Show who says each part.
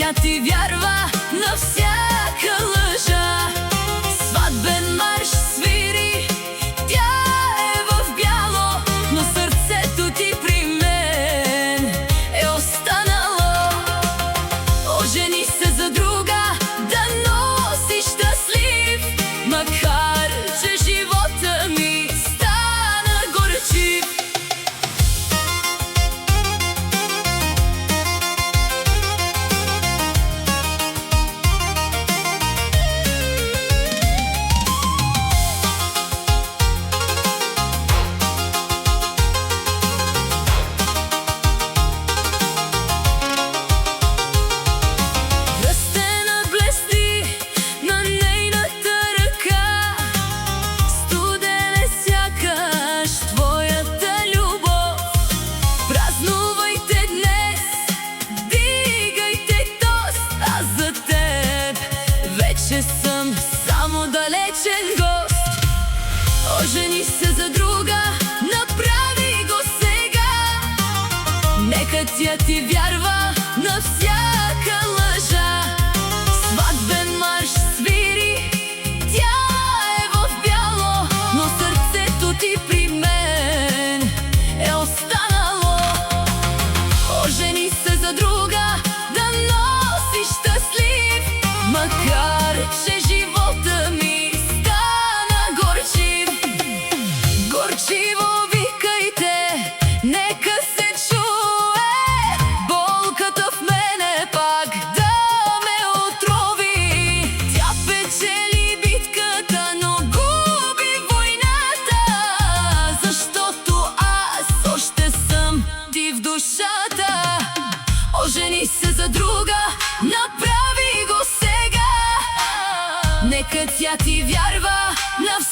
Speaker 1: тя ти вярва на всяка лъжа. Сватбен марш свири, тя е в бяло, но сърцето ти при мен е останало. Ожени се за друга, да носи щастлив, макар че живота ми стана горчив. Че съм само далечен гост. Ожени се за друга, направи го сега. Нека тя ти вярва на всяка лъжа. Сватбен марш свири, тя е в бяло, но сърцето ти при мен е останало. Ожени се за друга, да носи щастлив, макар че живота ми стана горчив. Горчиво викайте, нека се чуе болката в мене пак да ме отрови. Тя печели битката, но губи войната, защото аз още съм ти в душата. Ожени се за друга, направи го сега. Нека тя ти вярва на